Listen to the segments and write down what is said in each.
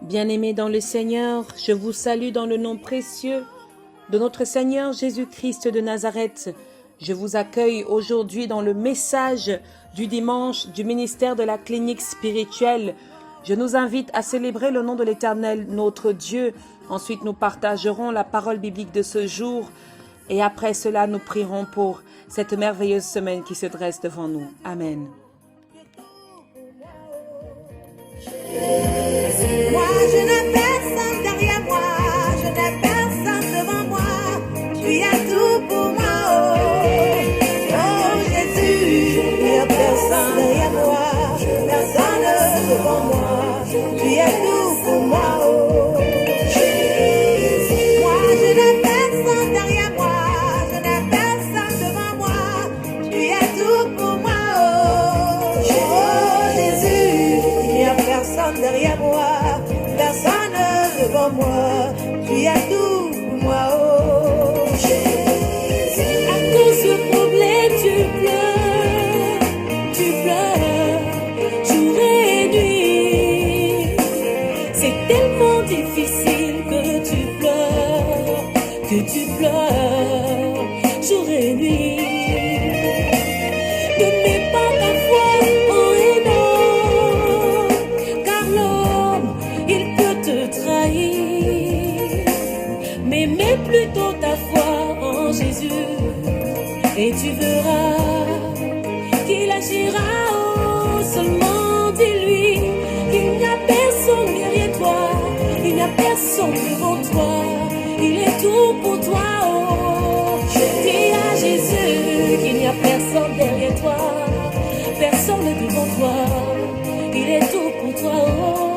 Bien-aimés dans le Seigneur, je vous salue dans le nom précieux de notre Seigneur Jésus-Christ de Nazareth. Je vous accueille aujourd'hui dans le message du dimanche du ministère de la clinique spirituelle. Je nous invite à célébrer le nom de l'Éternel, notre Dieu. Ensuite, nous partagerons la parole biblique de ce jour. Et après cela, nous prierons pour cette merveilleuse semaine qui se dresse devant nous. Amen. Moi, je n'ai personne derrière moi, je n'ai personne devant moi, tu as tout pour moi, oh Jésus, il n'y a personne derrière moi, personne devant moi, tu as tout pour moi, oh Jésus. Moi, je n'ai personne derrière moi, je n'ai personne devant moi, tu as tout pour moi, oh Jésus, il n'y a personne derrière moi. Personne devant moi, tu as tout pour moi, oh Jésus. À cause de problème, tu pleures, jour et nuit. C'est tellement difficile que tu pleures, jour et nuit. Ne mets pas ta foi en un homme, car l'homme il peut te trahir, mais mets plutôt ta foi en Jésus et tu verras qu'il agira. Oh, seulement dis-lui qu'il n'y a personne derrière toi, il n'y a personne devant toi, il est tout pour toi. Oh, dis à Jésus qu'il n'y a personne derrière toi, personne devant toi, il est tout pour toi. Oh,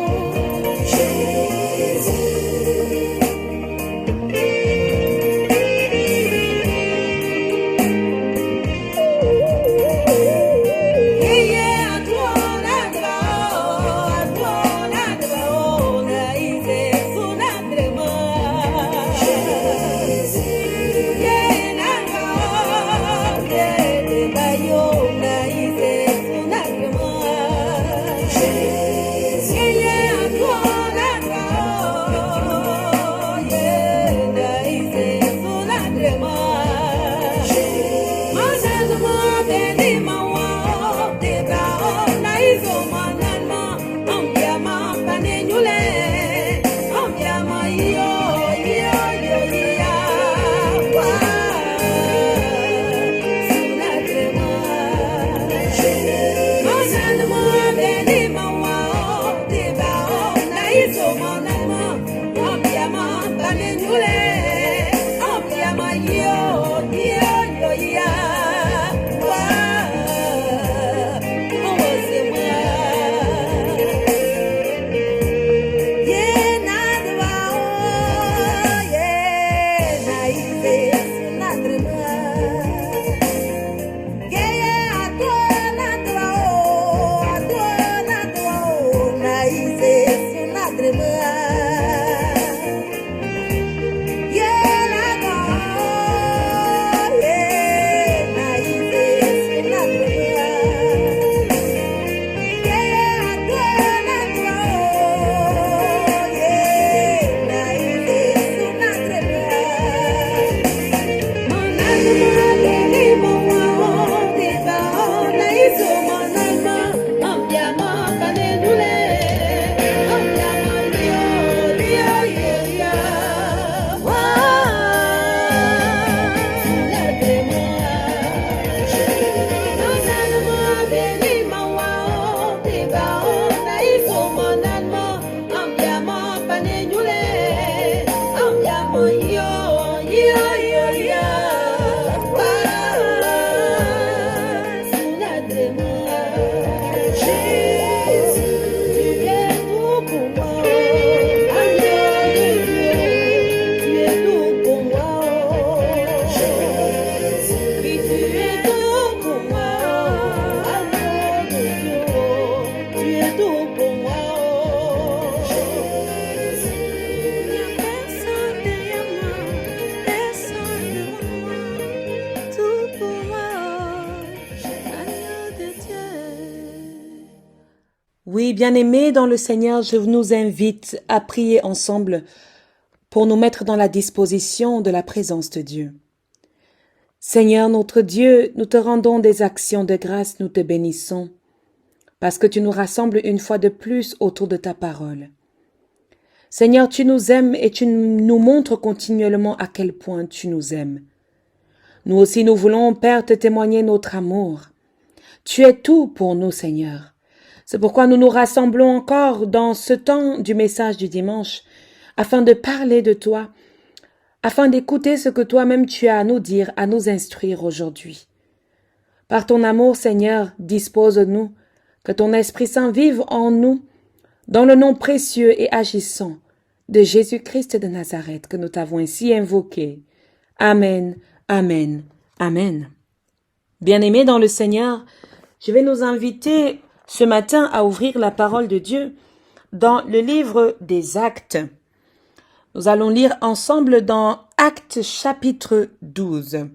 Oui, bien-aimés dans le Seigneur, je nous invite à prier ensemble pour nous mettre dans la disposition de la présence de Dieu. Seigneur notre Dieu, nous te rendons des actions de grâce, nous te bénissons, parce que tu nous rassembles une fois de plus autour de ta parole. Seigneur, tu nous aimes et tu nous montres continuellement à quel point tu nous aimes. Nous aussi, nous voulons, Père, te témoigner notre amour. Tu es tout pour nous, Seigneur. C'est pourquoi nous nous rassemblons encore dans ce temps du message du dimanche, afin de parler de toi, afin d'écouter ce que toi-même tu as à nous dire, à nous instruire aujourd'hui. Par ton amour, Seigneur, dispose-nous, que ton Esprit Saint vive en nous, dans le nom précieux et agissant de Jésus-Christ de Nazareth, que nous t'avons ainsi invoqué. Amen, amen, amen. Bien-aimés dans le Seigneur, je vais nous inviter ce matin à ouvrir la parole de Dieu dans le livre des Actes. Nous allons lire ensemble dans Actes chapitre 12.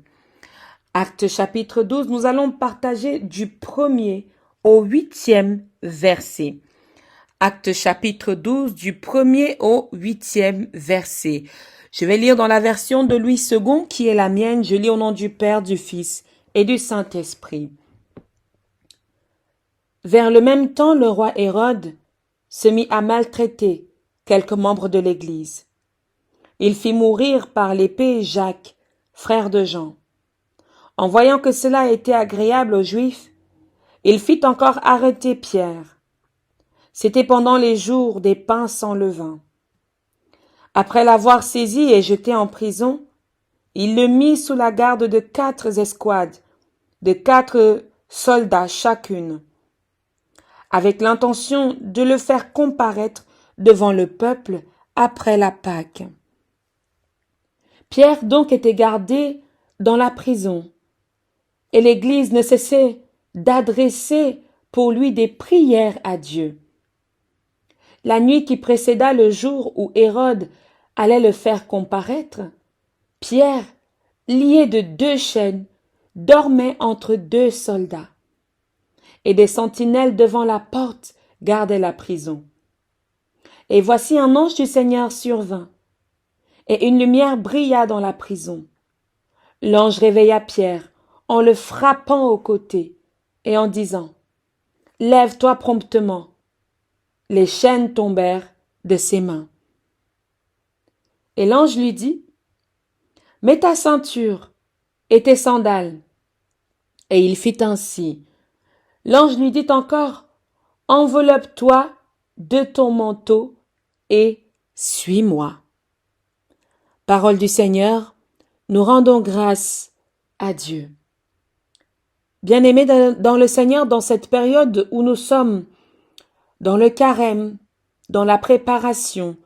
Actes chapitre 12, nous allons partager du 1er au 8e verset. Actes chapitre 12, du 1er au 8e verset. Je vais lire dans la version de Louis II, qui est la mienne. Je lis au nom du Père, du Fils et du Saint-Esprit. Vers le même temps, le roi Hérode se mit à maltraiter quelques membres de l'Église. Il fit mourir par l'épée Jacques, frère de Jean. En voyant que cela était agréable aux Juifs, il fit encore arrêter Pierre. C'était pendant les jours des pains sans levain. Après l'avoir saisi et jeté en prison, il le mit sous la garde de 4 escouades, de 4 soldats chacune, avec l'intention de le faire comparaître devant le peuple après la Pâque. Pierre donc était gardé dans la prison, et l'Église ne cessait d'adresser pour lui des prières à Dieu. La nuit qui précéda le jour où Hérode allait le faire comparaître, Pierre, lié de 2 chaînes, dormait entre 2 soldats. Et des sentinelles devant la porte gardaient la prison. Et voici un ange du Seigneur survint, et une lumière brilla dans la prison. L'ange réveilla Pierre en le frappant au côté et en disant « Lève-toi promptement ». Les chaînes tombèrent de ses mains. Et l'ange lui dit « Mets ta ceinture et tes sandales ». Et il fit ainsi. L'ange lui dit encore « Enveloppe-toi de ton manteau et suis-moi ». Parole du Seigneur, nous rendons grâce à Dieu. Bien-aimés dans le Seigneur, dans cette période où nous sommes dans le carême, dans la préparation,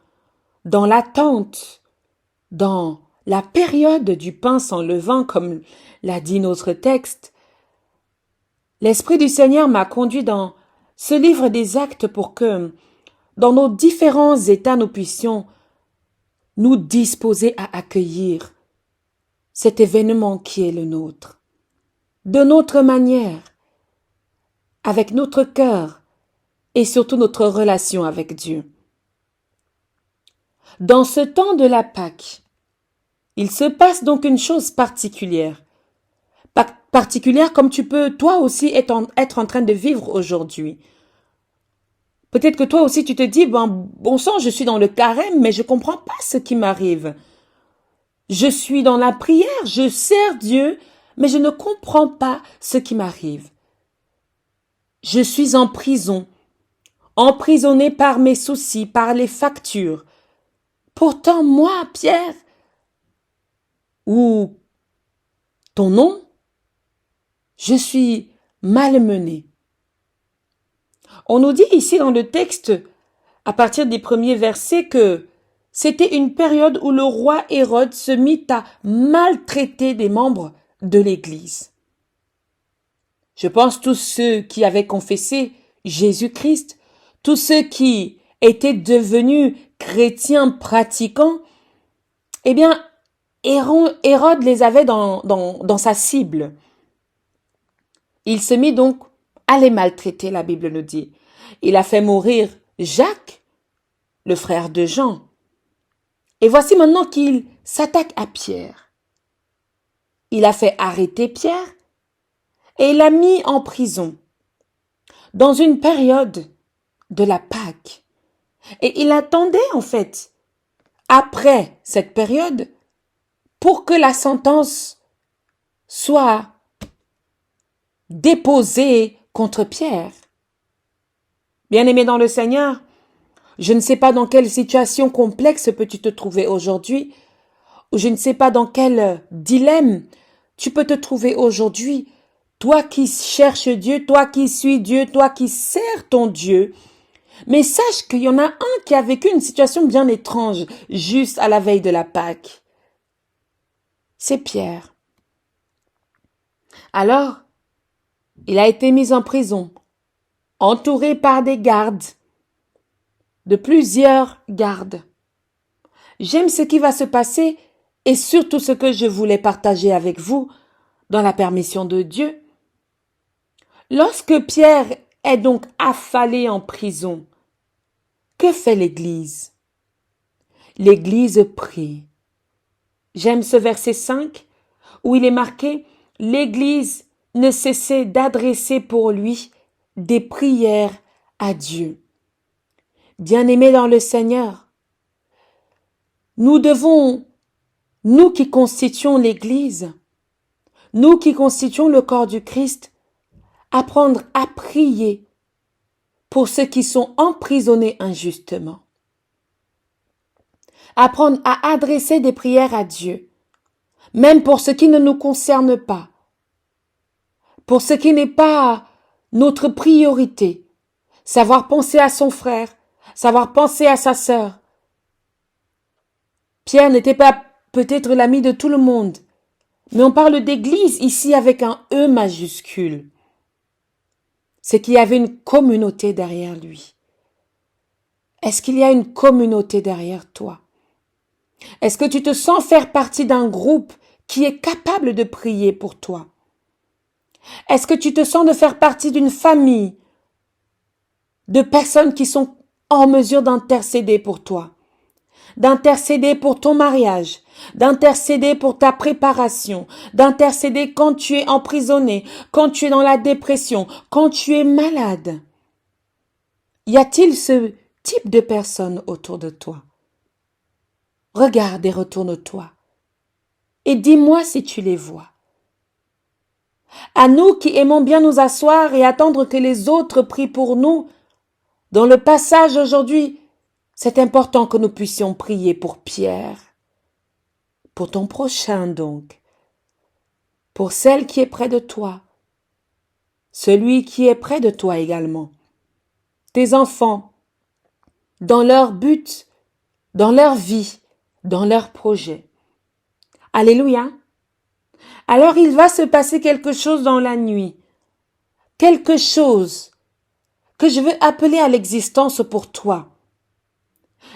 dans l'attente, dans la période du pain sans levain, comme l'a dit notre texte, l'Esprit du Seigneur m'a conduit dans ce livre des Actes pour que, dans nos différents états, nous puissions nous disposer à accueillir cet événement qui est le nôtre, de notre manière, avec notre cœur et surtout notre relation avec Dieu. Dans ce temps de la Pâque, il se passe donc une chose particulière. Particulière comme tu peux toi aussi être en train de vivre aujourd'hui. Peut-être que toi aussi tu te dis, bon sang, je suis dans le carême, mais je ne comprends pas ce qui m'arrive. Je suis dans la prière, je sers Dieu, mais je ne comprends pas ce qui m'arrive. Je suis en prison, emprisonné par mes soucis, par les factures. Pourtant, moi, Pierre, ou ton nom, je suis malmené. On nous dit ici dans le texte, à partir des premiers versets, que c'était une période où le roi Hérode se mit à maltraiter des membres de l'Église. Je pense tous ceux qui avaient confessé Jésus-Christ, tous ceux qui étaient devenus chrétiens pratiquants, eh bien, Hérode les avait dans sa cible. Il se mit donc à les maltraiter, la Bible nous dit. Il a fait mourir Jacques, le frère de Jean. Et voici maintenant qu'il s'attaque à Pierre. Il a fait arrêter Pierre et il l'a mis en prison dans une période de la Pâque. Et il attendait en fait, après cette période, pour que la sentence soit déposée contre Pierre. Bien-aimé dans le Seigneur, je ne sais pas dans quelle situation complexe peux-tu te trouver aujourd'hui, ou je ne sais pas dans quel dilemme tu peux te trouver aujourd'hui, toi qui cherches Dieu, toi qui suis Dieu, toi qui sers ton Dieu. Mais sache qu'il y en a un qui a vécu une situation bien étrange, juste à la veille de la Pâque. C'est Pierre. Alors, il a été mis en prison, entouré par des gardes, de plusieurs gardes. J'aime ce qui va se passer et surtout ce que je voulais partager avec vous dans la permission de Dieu. Lorsque Pierre est donc affalé en prison, que fait l'Église? L'Église prie. J'aime ce verset 5 où il est marqué « L'Église ne cessait d'adresser pour lui des prières à Dieu. » Bien-aimés dans le Seigneur, nous devons, nous qui constituons l'Église, nous qui constituons le corps du Christ, apprendre à prier pour ceux qui sont emprisonnés injustement. Apprendre à adresser des prières à Dieu, même pour ce qui ne nous concerne pas, pour ce qui n'est pas notre priorité, savoir penser à son frère, savoir penser à sa sœur. Pierre n'était pas peut-être l'ami de tout le monde, mais on parle d'église ici avec un E majuscule. C'est qu'il y avait une communauté derrière lui. Est-ce qu'il y a une communauté derrière toi? Est-ce que tu te sens faire partie d'un groupe qui est capable de prier pour toi? Est-ce que tu te sens de faire partie d'une famille de personnes qui sont en mesure d'intercéder pour toi, d'intercéder pour ton mariage, d'intercéder pour ta préparation, d'intercéder quand tu es emprisonné, quand tu es dans la dépression, quand tu es malade? Y a-t-il ce type de personnes autour de toi? Regarde et retourne-toi et dis-moi si tu les vois. À nous qui aimons bien nous asseoir et attendre que les autres prient pour nous, dans le passage aujourd'hui, c'est important que nous puissions prier pour Pierre, pour ton prochain donc, pour celle qui est près de toi, celui qui est près de toi également, tes enfants, dans leur but, dans leur vie, dans leur projet. Alléluia. Alors il va se passer quelque chose dans la nuit, quelque chose que je veux appeler à l'existence pour toi.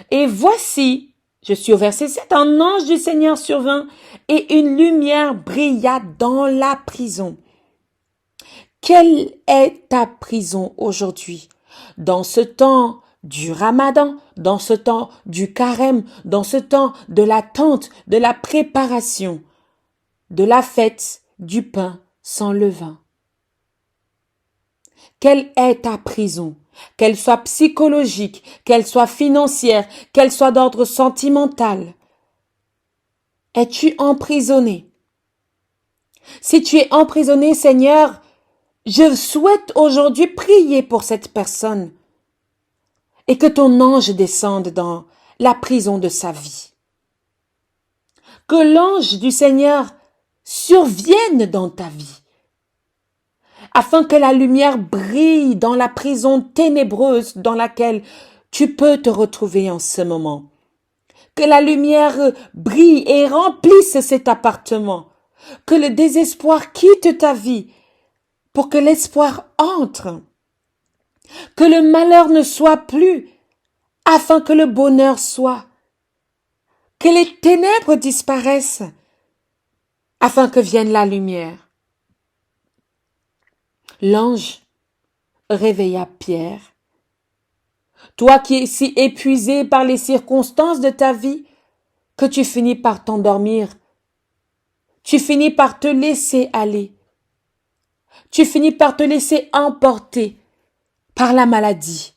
Et voici, je suis au verset 7, un ange du Seigneur survint et une lumière brilla dans la prison. Quelle est ta prison aujourd'hui? Dans ce temps du Ramadan, dans ce temps du carême, dans ce temps de l'attente, de la préparation, de la fête du pain sans levain. Quelle est ta prison? Qu'elle soit psychologique, qu'elle soit financière, qu'elle soit d'ordre sentimental. Es-tu emprisonné? Si tu es emprisonné, Seigneur, je souhaite aujourd'hui prier pour cette personne et que ton ange descende dans la prison de sa vie. Que l'ange du Seigneur survienne dans ta vie, afin que la lumière brille dans la prison ténébreuse dans laquelle tu peux te retrouver en ce moment. Que la lumière brille et remplisse cet appartement. Que le désespoir quitte ta vie pour que l'espoir entre. Que le malheur ne soit plus afin que le bonheur soit. Que les ténèbres disparaissent afin que vienne la lumière. L'ange réveilla Pierre Toi qui es si épuisé par les circonstances de ta vie que tu finis par t'endormir. Tu finis par te laisser aller. Tu finis par te laisser emporter par la maladie,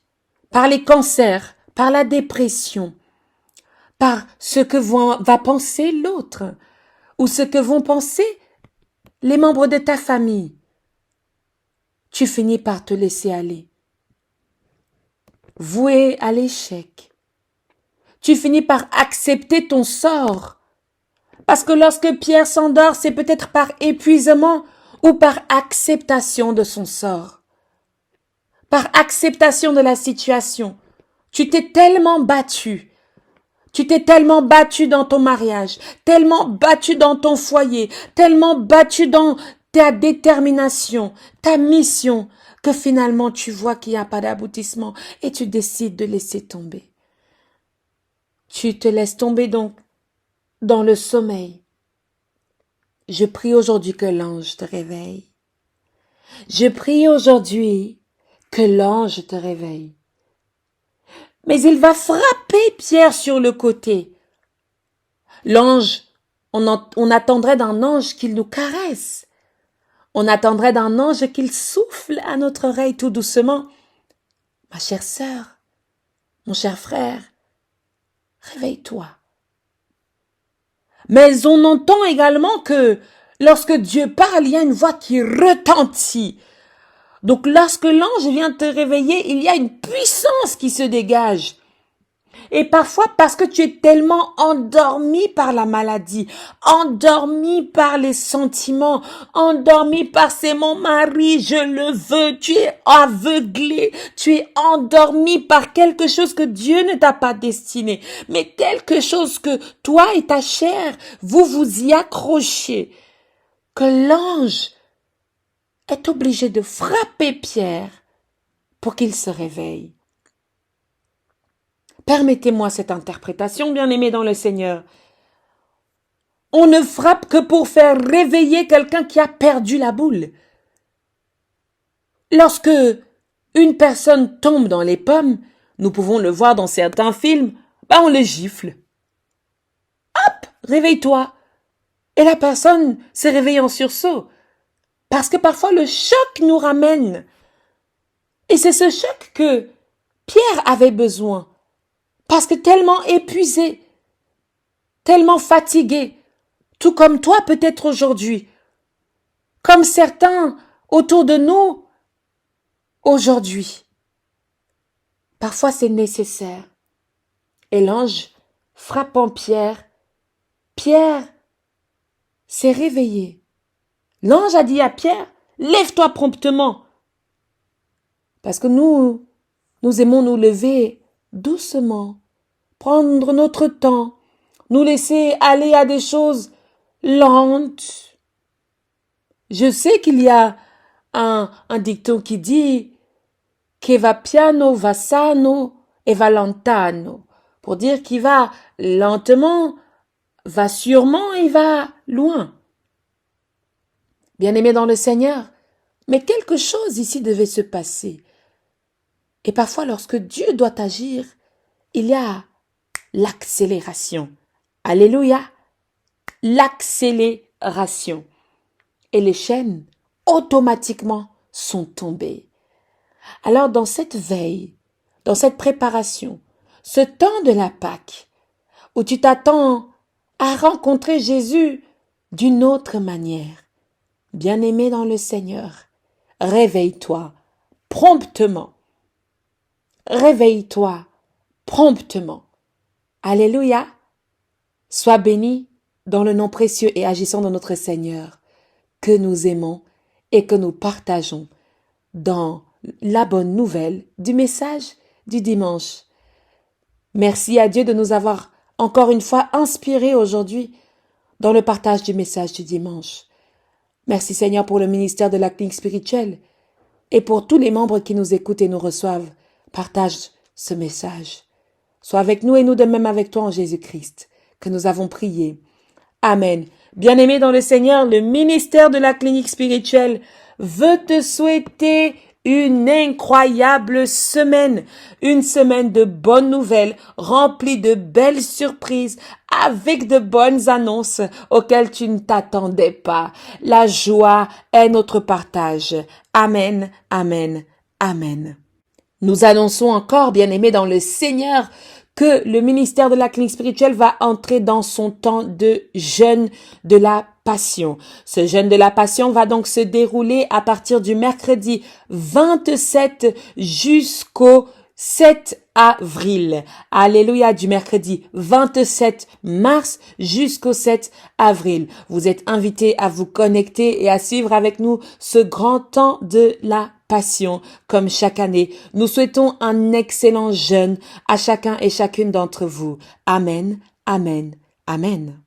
par les cancers, par la dépression, par ce que va penser l'autre ou ce que vont penser les membres de ta famille. Tu finis par te laisser aller. Voué à l'échec. Tu finis par accepter ton sort. Parce que lorsque Pierre s'endort, c'est peut-être par épuisement ou par acceptation de son sort. Par acceptation de la situation. Tu t'es tellement battu. Tu t'es tellement battu dans ton mariage, tellement battu dans ton foyer, tellement battu dans ta détermination, ta mission, que finalement tu vois qu'il n'y a pas d'aboutissement et tu décides de laisser tomber. Tu te laisses tomber donc dans le sommeil. Je prie aujourd'hui que l'ange te réveille. Je prie aujourd'hui que l'ange te réveille. Mais il va frapper Pierre sur le côté. L'ange, on attendrait d'un ange qu'il nous caresse. On attendrait d'un ange qu'il souffle à notre oreille tout doucement. Ma chère sœur, mon cher frère, réveille-toi. Mais on entend également que lorsque Dieu parle, il y a une voix qui retentit. Donc lorsque l'ange vient te réveiller, il y a une puissance qui se dégage. Et parfois parce que tu es tellement endormi par la maladie, endormi par les sentiments, endormi par c'est mon mari, je le veux, tu es aveuglé, tu es endormi par quelque chose que Dieu ne t'a pas destiné, mais quelque chose que toi et ta chair, vous y accrochez, que l'ange est obligé de frapper Pierre pour qu'il se réveille. Permettez-moi cette interprétation, bien-aimés dans le Seigneur. On ne frappe que pour faire réveiller quelqu'un qui a perdu la boule. Lorsque une personne tombe dans les pommes, nous pouvons le voir dans certains films, on le gifle. Hop, réveille-toi. Et la personne se réveille en sursaut. Parce que parfois le choc nous ramène. Et c'est ce choc que Pierre avait besoin. Parce que tellement épuisé, tellement fatigué, tout comme toi peut-être aujourd'hui, comme certains autour de nous aujourd'hui. Parfois c'est nécessaire. Et l'ange, frappant Pierre, Pierre s'est réveillé. L'ange a dit à Pierre, lève-toi promptement. Parce que nous aimons nous lever doucement, prendre notre temps, nous laisser aller à des choses lentes. Je sais qu'il y a un dicton qui dit che va piano, va sano e va lontano, pour dire qu'il va lentement, va sûrement et va loin. Bien-aimé dans le Seigneur, mais quelque chose ici devait se passer. Et parfois, lorsque Dieu doit agir, il y a l'accélération. Alléluia! L'accélération. Et les chaînes, automatiquement, sont tombées. Alors, dans cette veille, dans cette préparation, ce temps de la Pâque, où tu t'attends à rencontrer Jésus d'une autre manière, bien-aimé dans le Seigneur, réveille-toi promptement. Réveille-toi promptement. Alléluia. Sois béni dans le nom précieux et agissant de notre Seigneur, que nous aimons et que nous partageons dans la bonne nouvelle du message du dimanche. Merci à Dieu de nous avoir encore une fois inspirés aujourd'hui dans le partage du message du dimanche. Merci Seigneur pour le ministère de la clinique spirituelle et pour tous les membres qui nous écoutent et nous reçoivent. Partage ce message. Sois avec nous et nous de même avec toi en Jésus-Christ, que nous avons prié. Amen. Bien-aimé dans le Seigneur, le ministère de la clinique spirituelle veut te souhaiter une incroyable semaine, une semaine de bonnes nouvelles, remplie de belles surprises, avec de bonnes annonces auxquelles tu ne t'attendais pas. La joie est notre partage. Amen, amen, amen. Nous annonçons encore, bien-aimés dans le Seigneur, que le ministère de la clinique spirituelle va entrer dans son temps de jeûne de la passion. Ce jeûne de la passion va donc se dérouler à partir du mercredi 27 jusqu'au 7 avril. Alléluia, du mercredi 27 mars jusqu'au 7 avril. Vous êtes invités à vous connecter et à suivre avec nous ce grand temps de la passion. Comme chaque année, nous souhaitons un excellent jeûne à chacun et chacune d'entre vous. Amen, amen, amen.